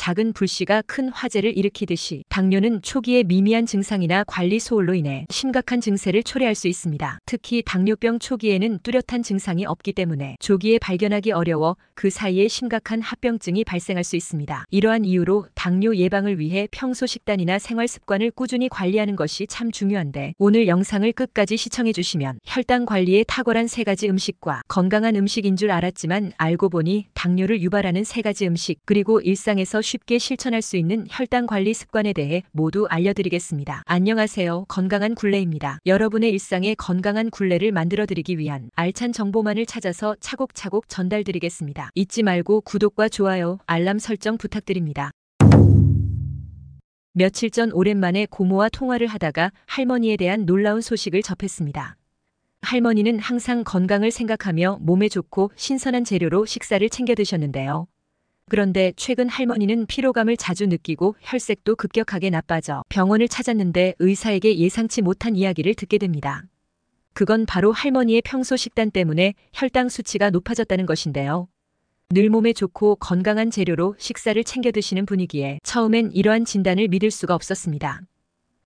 작은 불씨가 큰 화재를 일으키듯이 당뇨는 초기의 미미한 증상이나 관리 소홀로 인해 심각한 증세를 초래할 수 있습니다. 특히 당뇨병 초기에는 뚜렷한 증상이 없기 때문에 조기에 발견하기 어려워 그 사이에 심각한 합병증이 발생할 수 있습니다. 이러한 이유로 당뇨 예방을 위해 평소 식단이나 생활 습관을 꾸준히 관리하는 것이 참 중요한데, 오늘 영상을 끝까지 시청해 주시면 혈당 관리에 탁월한 3가지 음식과 건강한 음식인 줄 알았지만 알고 보니 당뇨를 유발하는 3가지 음식, 그리고 일상에서 쉽게 실천할 수 있는 혈당 관리 습관에 대해 모두 알려드리겠습니다. 안녕하세요. 건강한 굴레입니다. 여러분의 일상에 건강한 굴레를 만들어드리기 위한 알찬 정보만을 찾아서 차곡차곡 전달드리겠습니다. 잊지 말고 구독과 좋아요, 알람 설정 부탁드립니다. 며칠 전 오랜만에 고모와 통화를 하다가 할머니에 대한 놀라운 소식을 접했습니다. 할머니는 항상 건강을 생각하며 몸에 좋고 신선한 재료로 식사를 챙겨 드셨는데요. 그런데 최근 할머니는 피로감을 자주 느끼고 혈색도 급격하게 나빠져 병원을 찾았는데 의사에게 예상치 못한 이야기를 듣게 됩니다. 그건 바로 할머니의 평소 식단 때문에 혈당 수치가 높아졌다는 것인데요. 늘 몸에 좋고 건강한 재료로 식사를 챙겨 드시는 분이기에 처음엔 이러한 진단을 믿을 수가 없었습니다.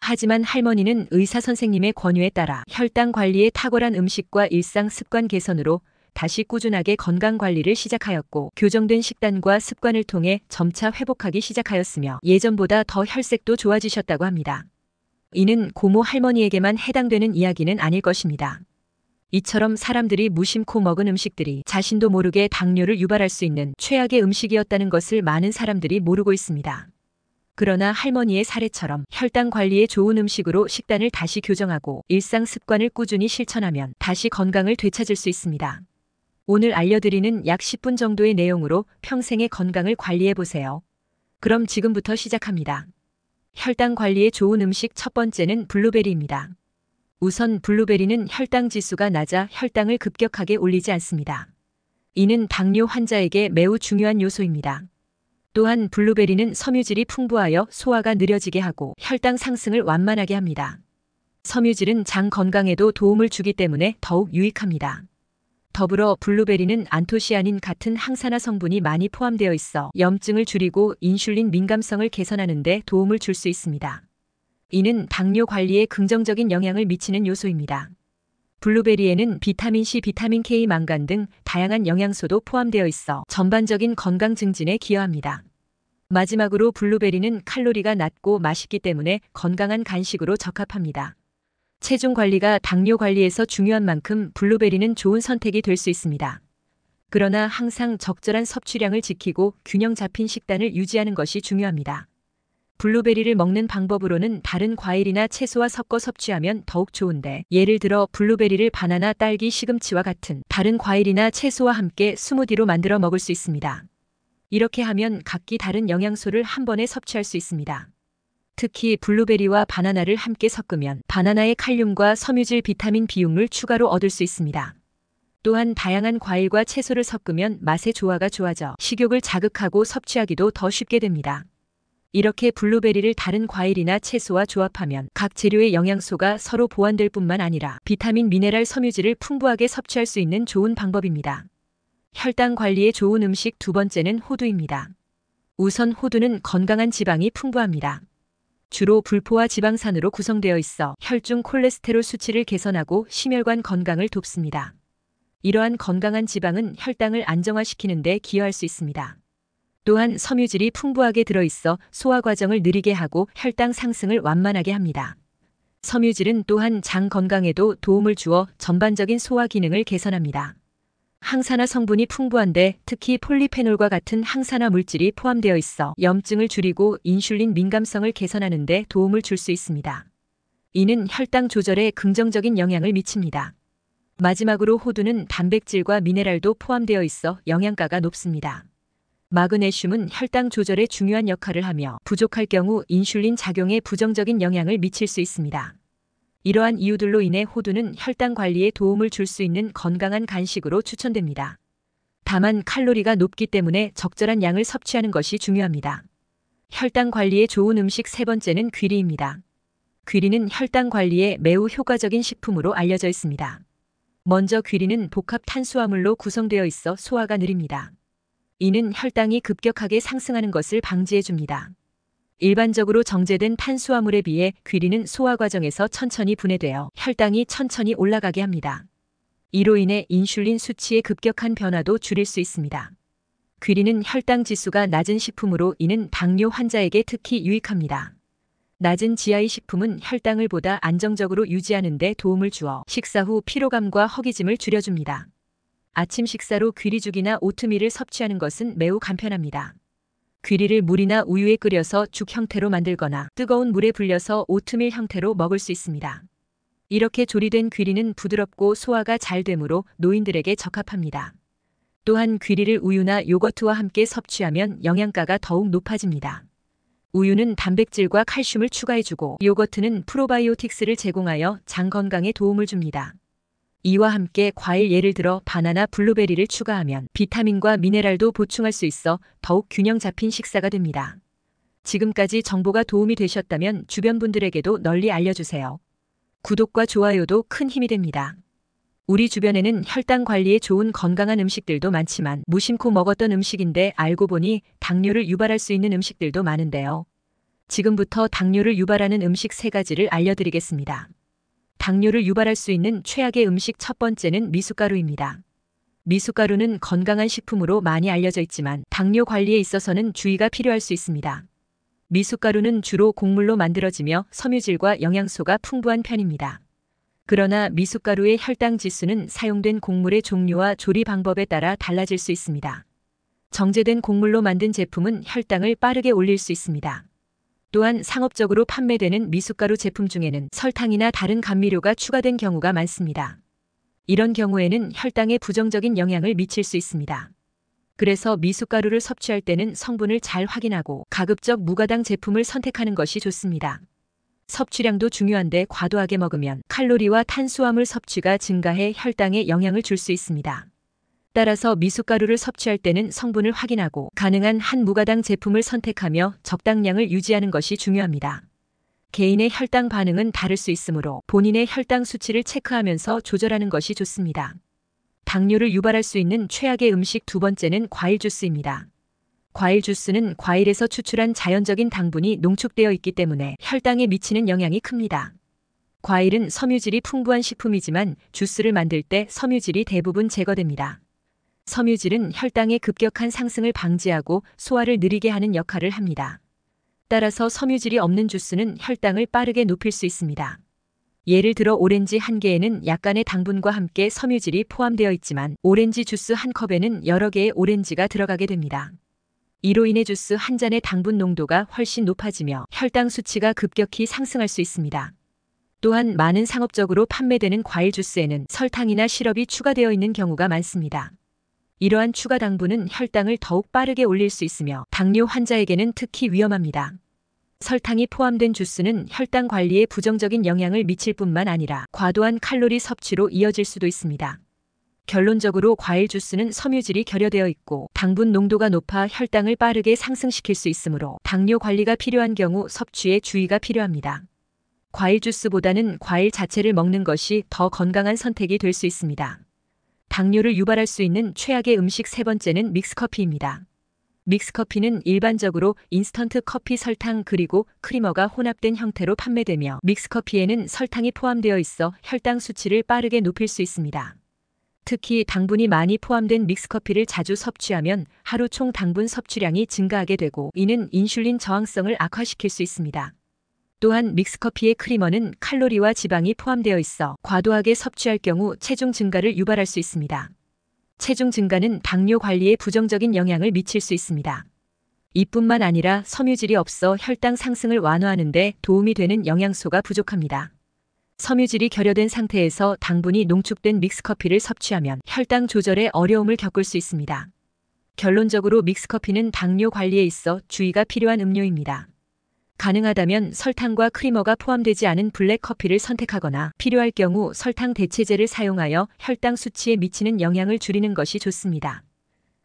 하지만 할머니는 의사 선생님의 권유에 따라 혈당 관리에 탁월한 음식과 일상 습관 개선으로 다시 꾸준하게 건강 관리를 시작하였고, 교정된 식단과 습관을 통해 점차 회복하기 시작하였으며 예전보다 더 혈색도 좋아지셨다고 합니다. 이는 고모 할머니에게만 해당되는 이야기는 아닐 것입니다. 이처럼 사람들이 무심코 먹은 음식들이 자신도 모르게 당뇨를 유발할 수 있는 최악의 음식이었다는 것을 많은 사람들이 모르고 있습니다. 그러나 할머니의 사례처럼 혈당 관리에 좋은 음식으로 식단을 다시 교정하고 일상 습관을 꾸준히 실천하면 다시 건강을 되찾을 수 있습니다. 오늘 알려드리는 약 10분 정도의 내용으로 평생의 건강을 관리해보세요. 그럼 지금부터 시작합니다. 혈당 관리에 좋은 음식 첫 번째는 블루베리입니다. 우선 블루베리는 혈당 지수가 낮아 혈당을 급격하게 올리지 않습니다. 이는 당뇨 환자에게 매우 중요한 요소입니다. 또한 블루베리는 섬유질이 풍부하여 소화가 느려지게 하고 혈당 상승을 완만하게 합니다. 섬유질은 장 건강에도 도움을 주기 때문에 더욱 유익합니다. 더불어 블루베리는 안토시아닌 같은 항산화 성분이 많이 포함되어 있어 염증을 줄이고 인슐린 민감성을 개선하는 데 도움을 줄 수 있습니다. 이는 당뇨 관리에 긍정적인 영향을 미치는 요소입니다. 블루베리에는 비타민C, 비타민K, 망간 등 다양한 영양소도 포함되어 있어 전반적인 건강 증진에 기여합니다. 마지막으로 블루베리는 칼로리가 낮고 맛있기 때문에 건강한 간식으로 적합합니다. 체중 관리가 당뇨 관리에서 중요한 만큼 블루베리는 좋은 선택이 될 수 있습니다. 그러나 항상 적절한 섭취량을 지키고 균형 잡힌 식단을 유지하는 것이 중요합니다. 블루베리를 먹는 방법으로는 다른 과일이나 채소와 섞어 섭취하면 더욱 좋은데, 예를 들어 블루베리를 바나나, 딸기, 시금치와 같은 다른 과일이나 채소와 함께 스무디로 만들어 먹을 수 있습니다. 이렇게 하면 각기 다른 영양소를 한 번에 섭취할 수 있습니다. 특히 블루베리와 바나나를 함께 섞으면 바나나의 칼륨과 섬유질, 비타민, 비용을 추가로 얻을 수 있습니다. 또한 다양한 과일과 채소를 섞으면 맛의 조화가 좋아져 식욕을 자극하고 섭취하기도 더 쉽게 됩니다. 이렇게 블루베리를 다른 과일이나 채소와 조합하면 각 재료의 영양소가 서로 보완될 뿐만 아니라 비타민, 미네랄, 섬유질을 풍부하게 섭취할 수 있는 좋은 방법입니다. 혈당 관리에 좋은 음식 두 번째는 호두입니다. 우선 호두는 건강한 지방이 풍부합니다. 주로 불포화 지방산으로 구성되어 있어 혈중 콜레스테롤 수치를 개선하고 심혈관 건강을 돕습니다. 이러한 건강한 지방은 혈당을 안정화시키는 데 기여할 수 있습니다. 또한 섬유질이 풍부하게 들어있어 소화 과정을 느리게 하고 혈당 상승을 완만하게 합니다. 섬유질은 또한 장 건강에도 도움을 주어 전반적인 소화 기능을 개선합니다. 항산화 성분이 풍부한데 특히 폴리페놀과 같은 항산화 물질이 포함되어 있어 염증을 줄이고 인슐린 민감성을 개선하는 데 도움을 줄 수 있습니다. 이는 혈당 조절에 긍정적인 영향을 미칩니다. 마지막으로 호두는 단백질과 미네랄도 포함되어 있어 영양가가 높습니다. 마그네슘은 혈당 조절에 중요한 역할을 하며 부족할 경우 인슐린 작용에 부정적인 영향을 미칠 수 있습니다. 이러한 이유들로 인해 호두는 혈당 관리에 도움을 줄 수 있는 건강한 간식으로 추천됩니다. 다만 칼로리가 높기 때문에 적절한 양을 섭취하는 것이 중요합니다. 혈당 관리에 좋은 음식 세 번째는 귀리입니다. 귀리는 혈당 관리에 매우 효과적인 식품으로 알려져 있습니다. 먼저 귀리는 복합 탄수화물로 구성되어 있어 소화가 느립니다. 이는 혈당이 급격하게 상승하는 것을 방지해줍니다. 일반적으로 정제된 탄수화물에 비해 귀리는 소화 과정에서 천천히 분해되어 혈당이 천천히 올라가게 합니다. 이로 인해 인슐린 수치의 급격한 변화도 줄일 수 있습니다. 귀리는 혈당 지수가 낮은 식품으로 이는 당뇨 환자에게 특히 유익합니다. 낮은 GI 식품은 혈당을 보다 안정적으로 유지하는 데 도움을 주어 식사 후 피로감과 허기짐을 줄여줍니다. 아침 식사로 귀리죽이나 오트밀을 섭취하는 것은 매우 간편합니다. 귀리를 물이나 우유에 끓여서 죽 형태로 만들거나 뜨거운 물에 불려서 오트밀 형태로 먹을 수 있습니다. 이렇게 조리된 귀리는 부드럽고 소화가 잘 되므로 노인들에게 적합합니다. 또한 귀리를 우유나 요거트와 함께 섭취하면 영양가가 더욱 높아집니다. 우유는 단백질과 칼슘을 추가해주고 요거트는 프로바이오틱스를 제공하여 장 건강에 도움을 줍니다. 이와 함께 과일 예를 들어 바나나, 블루베리를 추가하면 비타민과 미네랄도 보충할 수 있어 더욱 균형 잡힌 식사가 됩니다. 지금까지 정보가 도움이 되셨다면 주변 분들에게도 널리 알려주세요. 구독과 좋아요도 큰 힘이 됩니다. 우리 주변에는 혈당 관리에 좋은 건강한 음식들도 많지만 무심코 먹었던 음식인데 알고 보니 당뇨를 유발할 수 있는 음식들도 많은데요. 지금부터 당뇨를 유발하는 음식 3가지를 알려드리겠습니다. 당뇨를 유발할 수 있는 최악의 음식 첫 번째는 미숫가루입니다. 미숫가루는 건강한 식품으로 많이 알려져 있지만 당뇨 관리에 있어서는 주의가 필요할 수 있습니다. 미숫가루는 주로 곡물로 만들어지며 섬유질과 영양소가 풍부한 편입니다. 그러나 미숫가루의 혈당 지수는 사용된 곡물의 종류와 조리 방법에 따라 달라질 수 있습니다. 정제된 곡물로 만든 제품은 혈당을 빠르게 올릴 수 있습니다. 또한 상업적으로 판매되는 미숫가루 제품 중에는 설탕이나 다른 감미료가 추가된 경우가 많습니다. 이런 경우에는 혈당에 부정적인 영향을 미칠 수 있습니다. 그래서 미숫가루를 섭취할 때는 성분을 잘 확인하고 가급적 무가당 제품을 선택하는 것이 좋습니다. 섭취량도 중요한데 과도하게 먹으면 칼로리와 탄수화물 섭취가 증가해 혈당에 영향을 줄 수 있습니다. 따라서 미숫가루를 섭취할 때는 성분을 확인하고 가능한 한 무가당 제품을 선택하며 적당량을 유지하는 것이 중요합니다. 개인의 혈당 반응은 다를 수 있으므로 본인의 혈당 수치를 체크하면서 조절하는 것이 좋습니다. 당뇨를 유발할 수 있는 최악의 음식 2번째는 과일 주스입니다. 과일 주스는 과일에서 추출한 자연적인 당분이 농축되어 있기 때문에 혈당에 미치는 영향이 큽니다. 과일은 섬유질이 풍부한 식품이지만 주스를 만들 때 섬유질이 대부분 제거됩니다. 섬유질은 혈당의 급격한 상승을 방지하고 소화를 느리게 하는 역할을 합니다. 따라서 섬유질이 없는 주스는 혈당을 빠르게 높일 수 있습니다. 예를 들어 오렌지 한 개에는 약간의 당분과 함께 섬유질이 포함되어 있지만 오렌지 주스 한 컵에는 여러 개의 오렌지가 들어가게 됩니다. 이로 인해 주스 한 잔의 당분 농도가 훨씬 높아지며 혈당 수치가 급격히 상승할 수 있습니다. 또한 많은 상업적으로 판매되는 과일 주스에는 설탕이나 시럽이 추가되어 있는 경우가 많습니다. 이러한 추가 당분은 혈당을 더욱 빠르게 올릴 수 있으며 당뇨 환자에게는 특히 위험합니다. 설탕이 포함된 주스는 혈당 관리에 부정적인 영향을 미칠 뿐만 아니라 과도한 칼로리 섭취로 이어질 수도 있습니다. 결론적으로 과일 주스는 섬유질이 결여되어 있고 당분 농도가 높아 혈당을 빠르게 상승시킬 수 있으므로 당뇨 관리가 필요한 경우 섭취에 주의가 필요합니다. 과일 주스보다는 과일 자체를 먹는 것이 더 건강한 선택이 될 수 있습니다. 당뇨를 유발할 수 있는 최악의 음식 3번째는 믹스커피입니다. 믹스커피는 일반적으로 인스턴트 커피 설탕 그리고 크리머가 혼합된 형태로 판매되며 믹스커피에는 설탕이 포함되어 있어 혈당 수치를 빠르게 높일 수 있습니다. 특히 당분이 많이 포함된 믹스커피를 자주 섭취하면 하루 총 당분 섭취량이 증가하게 되고 이는 인슐린 저항성을 악화시킬 수 있습니다. 또한 믹스커피의 크리머는 칼로리와 지방이 포함되어 있어 과도하게 섭취할 경우 체중 증가를 유발할 수 있습니다. 체중 증가는 당뇨 관리에 부정적인 영향을 미칠 수 있습니다. 이뿐만 아니라 섬유질이 없어 혈당 상승을 완화하는 데 도움이 되는 영양소가 부족합니다. 섬유질이 결여된 상태에서 당분이 농축된 믹스커피를 섭취하면 혈당 조절에 어려움을 겪을 수 있습니다. 결론적으로 믹스커피는 당뇨 관리에 있어 주의가 필요한 음료입니다. 가능하다면 설탕과 크리머가 포함되지 않은 블랙 커피를 선택하거나 필요할 경우 설탕 대체제를 사용하여 혈당 수치에 미치는 영향을 줄이는 것이 좋습니다.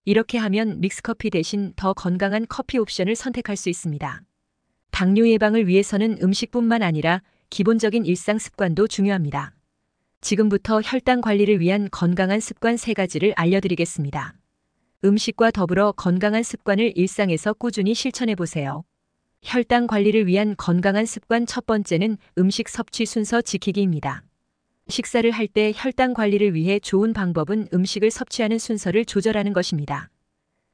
이렇게 하면 믹스커피 대신 더 건강한 커피 옵션을 선택할 수 있습니다. 당뇨 예방을 위해서는 음식뿐만 아니라 기본적인 일상 습관도 중요합니다. 지금부터 혈당 관리를 위한 건강한 습관 3가지를 알려드리겠습니다. 음식과 더불어 건강한 습관을 일상에서 꾸준히 실천해 보세요. 혈당 관리를 위한 건강한 습관 첫 번째는 음식 섭취 순서 지키기입니다. 식사를 할 때 혈당 관리를 위해 좋은 방법은 음식을 섭취하는 순서를 조절하는 것입니다.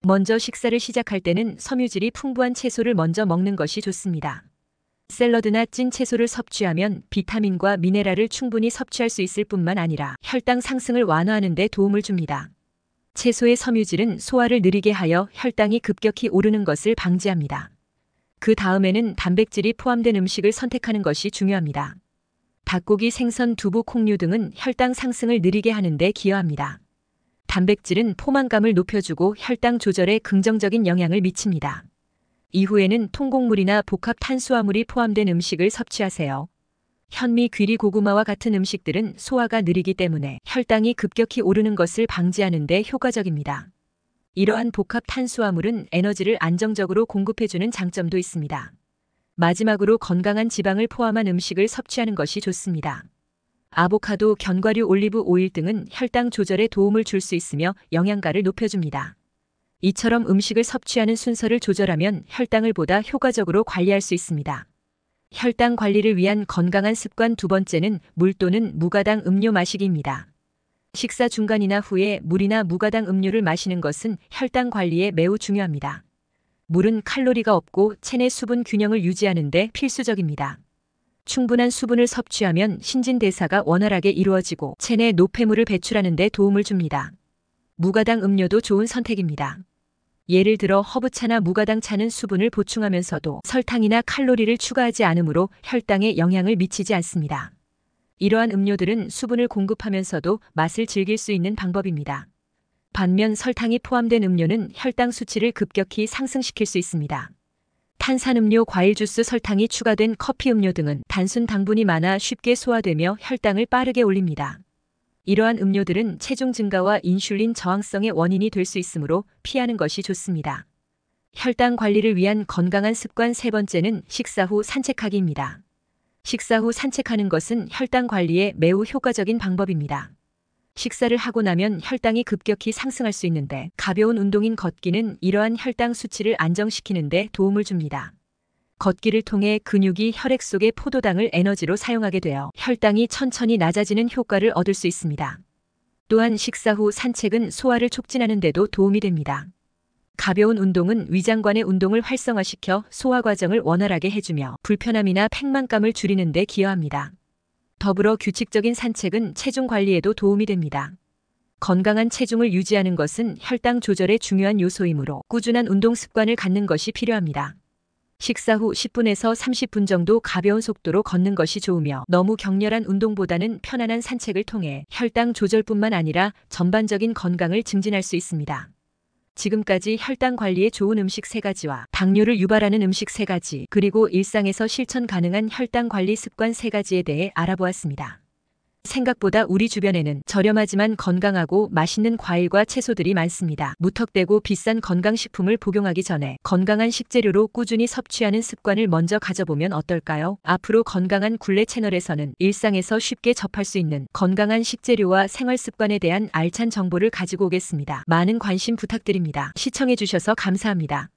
먼저 식사를 시작할 때는 섬유질이 풍부한 채소를 먼저 먹는 것이 좋습니다. 샐러드나 찐 채소를 섭취하면 비타민과 미네랄을 충분히 섭취할 수 있을 뿐만 아니라 혈당 상승을 완화하는 데 도움을 줍니다. 채소의 섬유질은 소화를 느리게 하여 혈당이 급격히 오르는 것을 방지합니다. 그 다음에는 단백질이 포함된 음식을 선택하는 것이 중요합니다. 닭고기, 생선, 두부, 콩류 등은 혈당 상승을 느리게 하는 데 기여합니다. 단백질은 포만감을 높여주고 혈당 조절에 긍정적인 영향을 미칩니다. 이후에는 통곡물이나 복합 탄수화물이 포함된 음식을 섭취하세요. 현미, 귀리, 고구마와 같은 음식들은 소화가 느리기 때문에 혈당이 급격히 오르는 것을 방지하는 데 효과적입니다. 이러한 복합 탄수화물은 에너지를 안정적으로 공급해주는 장점도 있습니다. 마지막으로 건강한 지방을 포함한 음식을 섭취하는 것이 좋습니다. 아보카도, 견과류, 올리브 오일 등은 혈당 조절에 도움을 줄 수 있으며 영양가를 높여줍니다. 이처럼 음식을 섭취하는 순서를 조절하면 혈당을 보다 효과적으로 관리할 수 있습니다. 혈당 관리를 위한 건강한 습관 두 번째는 물 또는 무가당 음료 마시기입니다. 식사 중간이나 후에 물이나 무가당 음료를 마시는 것은 혈당 관리에 매우 중요합니다. 물은 칼로리가 없고 체내 수분 균형을 유지하는 데 필수적입니다. 충분한 수분을 섭취하면 신진대사가 원활하게 이루어지고 체내 노폐물을 배출하는 데 도움을 줍니다. 무가당 음료도 좋은 선택입니다. 예를 들어 허브차나 무가당 차는 수분을 보충하면서도 설탕이나 칼로리를 추가하지 않으므로 혈당에 영향을 미치지 않습니다. 이러한 음료들은 수분을 공급하면서도 맛을 즐길 수 있는 방법입니다. 반면 설탕이 포함된 음료는 혈당 수치를 급격히 상승시킬 수 있습니다. 탄산음료, 과일주스, 설탕이 추가된 커피 음료 등은 단순 당분이 많아 쉽게 소화되며 혈당을 빠르게 올립니다. 이러한 음료들은 체중 증가와 인슐린 저항성의 원인이 될 수 있으므로 피하는 것이 좋습니다. 혈당 관리를 위한 건강한 습관 세 번째는 식사 후 산책하기입니다. 식사 후 산책하는 것은 혈당 관리에 매우 효과적인 방법입니다. 식사를 하고 나면 혈당이 급격히 상승할 수 있는데 가벼운 운동인 걷기는 이러한 혈당 수치를 안정시키는 데 도움을 줍니다. 걷기를 통해 근육이 혈액 속의 포도당을 에너지로 사용하게 되어 혈당이 천천히 낮아지는 효과를 얻을 수 있습니다. 또한 식사 후 산책은 소화를 촉진하는 데도 도움이 됩니다. 가벼운 운동은 위장관의 운동을 활성화시켜 소화 과정을 원활하게 해주며 불편함이나 팽만감을 줄이는 데 기여합니다. 더불어 규칙적인 산책은 체중 관리에도 도움이 됩니다. 건강한 체중을 유지하는 것은 혈당 조절의 중요한 요소이므로 꾸준한 운동 습관을 갖는 것이 필요합니다. 식사 후 10분에서 30분 정도 가벼운 속도로 걷는 것이 좋으며 너무 격렬한 운동보다는 편안한 산책을 통해 혈당 조절뿐만 아니라 전반적인 건강을 증진할 수 있습니다. 지금까지 혈당 관리에 좋은 음식 3가지와 당뇨를 유발하는 음식 3가지, 그리고 일상에서 실천 가능한 혈당 관리 습관 3가지에 대해 알아보았습니다. 생각보다 우리 주변에는 저렴하지만 건강하고 맛있는 과일과 채소들이 많습니다. 무턱대고 비싼 건강식품을 복용하기 전에 건강한 식재료로 꾸준히 섭취하는 습관을 먼저 가져보면 어떨까요? 앞으로 건강한 굴레 채널에서는 일상에서 쉽게 접할 수 있는 건강한 식재료와 생활 습관에 대한 알찬 정보를 가지고 오겠습니다. 많은 관심 부탁드립니다. 시청해주셔서 감사합니다.